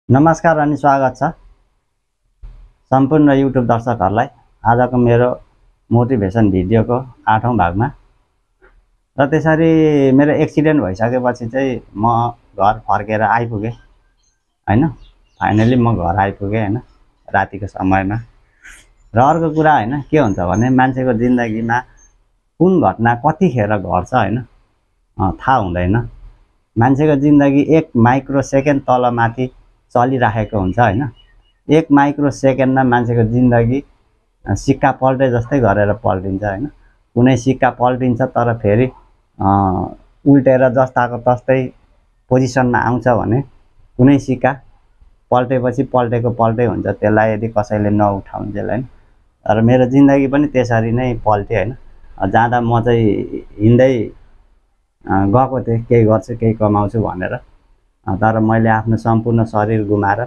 नमस्कार अनि स्वागत छ सम्पूर्ण युट्युब दर्शकहरूलाई आजको मेरो मोटिभेसन भिडियोको 8औं भागमा। र त्यसरी मेरो एक्सिडेन्ट भइसकेपछि चाहिँ म घर फर्केर आइपुगे हैन। फाइनली म घर आइपुगे हैन, रातिको समयमा। र अर्को कुरा हैन के हुन्छ भने मान्छेको जिन्दगीमा कुन घटना कतिखेर घट्छ हैन थाहा हुँदैन। मान्छेको जिन्दगी 1 माइक्रो सेकेन्ड तलमाथि चलिराखेको हुन्छ हैन। 1 माइक्रो सेकेन्डमा मान्छेको जिन्दगी सिक्का पल्टे जस्तै गरेर पल्टिन्छ हैन। कुनै सिक्का पल्टिन्छ तर फेरि उल्टेर जस्ताको तस्तै पोजिसनमा आउँछ भने कुनै सिक्का पल्टेपछि पल्टेको पल्टै हुन्छ, त्यसलाई यदि कसैले नउठाउन्जेल हैन। तर मेरो जिन्दगी पनि त्यसरी नै पल्ट्यो हैन। जाँदा म चाहिँ हिँड्दै गएको थिएँ केही गर्छु केही कमाउँछु भनेर, तर मैले आफ्नो सम्पूर्ण शरीर गुमाएर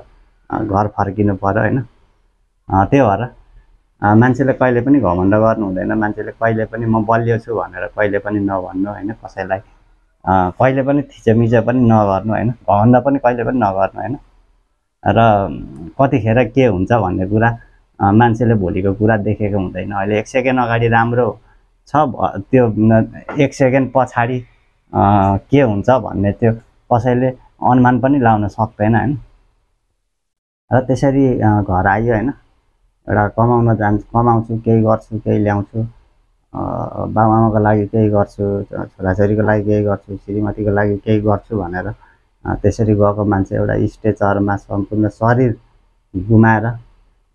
घर फर्किनु पर्यो हैन। त्यो भएर मान्छेले कहिले पनि घमण्ड गर्नु हुँदैन। मान्छेले कहिले पनि म बलियो छु भनेर कहिले पनि नभन्नु हैन। कसैलाई कहिले पनि थिचोमिचो पनि नगर्नु हैन। घमण्ड पनि कहिले पनि नगर्नु हैन। र कतिखेर के हुन्छ भन्ने कुरा मान्छेले भोलिको कुरा देखेको हुँदैन। अहिले 1 सेकेन्ड अगाडि राम्रो छ, त्यो 1 सेकेन्ड पछाडि के हुन्छ भन्ने त्यो कसैले अनुमान पनि लाउन सक्दैन हैन। र त्यसरी घर आइयो हैन। एउटा कमाउँछु केही गर्छु केही ल्याउँछु, बाबुआमाको लागि केही गर्छु, छोराछोरीको लागि केही गर्छु, श्रीमतीको लागि केही गर्छु भनेर त्यसरी गएको मान्छे एउटा स्टेजरमा सम्पूर्ण शरीर गुमाएर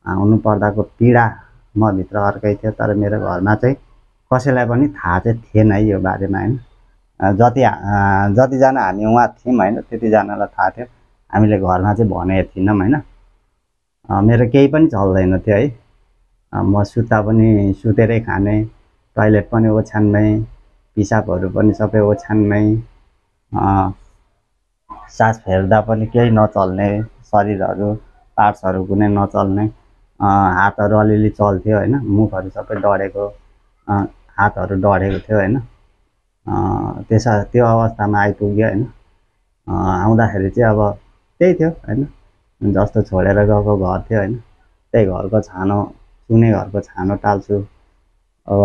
आउनु पर्दाको पीडा म भित्र अर्कै थियो। तर मेरो घरमा चाहिँ कसैलाई पनि थाहा चाहिँ थिएन यो बारेमा हैन। जतिजना हामी उहाँ थियौँ हैन त्यतिजनालाई थाहा थियो। हामीले घरमा चाहिँ भनेको थिएनौँ हैन। मेरो केही पनि चल्दैन थियो है। म सुत्दा पनि सुतेरै खाने, टोइलेट पनि ओछ्यानमै, पिसाबहरू पनि सबै ओछ्यानमै, सास फेर्दा पनि केही नचल्ने, शरीरहरू पार्ट्सहरू कुनै नचल्ने, हातहरू अलिअलि चल्थ्यो हैन। मुखहरू सबै डढेको, हातहरू डढेको थियो हैन। त्यो अवस्थामा आइपुग्यो हैन। आउँदाखेरि चाहिँ अब त्यही थियो हैन, जस्तो छोडेर गएको घर थियो हैन, त्यही घरको छानो, सुने घरको छानो टाल्छु। अब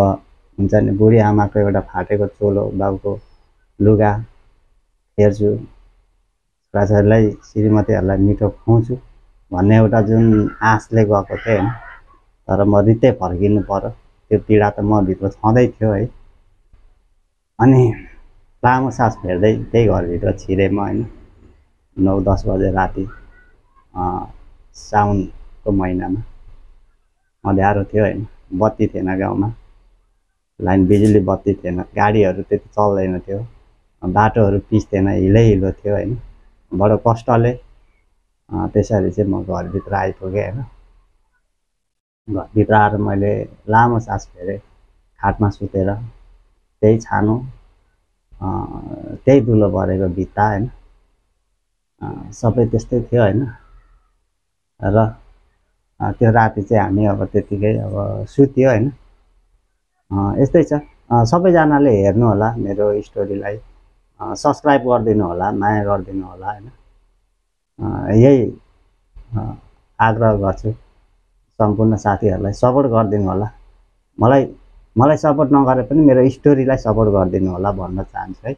हुन्छ नि बुढी आमाको एउटा फाटेको चोलो, बाउको लुगा हेर्छु, छोराछोरीलाई श्रीमतीहरूलाई मिठो खुवाउँछु भन्ने एउटा जुन आशले गएको थिएँ हैन। तर म रित्तै फर्किनु पर्यो। त्यो पीडा त म भित्र छँदै थियो है। अनि लामो सास फेर्दै त्यही घरभित्र छिरेँ म हैन। 9-10 बजे राति साउनको महिनामा अँध्यारो थियो हैन। बत्ती थिएन गाउँमा, लाइन बिजुली बत्ती थिएन, गाडीहरू त्यति चल्दैन थियो, बाटोहरू पिच थिएन, हिलो थियो हैन। बडो कष्टले त्यसरी चाहिँ म घरभित्र आइपुगेँ हैन। घरभित्र आएर मैले लामो सास फेरेँ खाटमा सुतेर, त्यही छानो, त्यही दुलो भरेको भित्ता हैन, सबै त्यस्तै थियो हैन। र त्यो राति चाहिँ हामी अब त्यतिकै अब सुत्यो हैन। यस्तै छ। सबैजनाले हेर्नु होला मेरो स्टोरीलाई, सब्सक्राइब गरिदिनु होला, माया गरिदिनु होला हैन। यही आग्रह गर्छु सम्पूर्ण साथीहरूलाई, सपोर्ट गरिदिनु होला। मलाई सपोर्ट नगरे पनि मेरो स्टोरीलाई सपोर्ट गरिदिनु होला भन्न चाहन्छु है।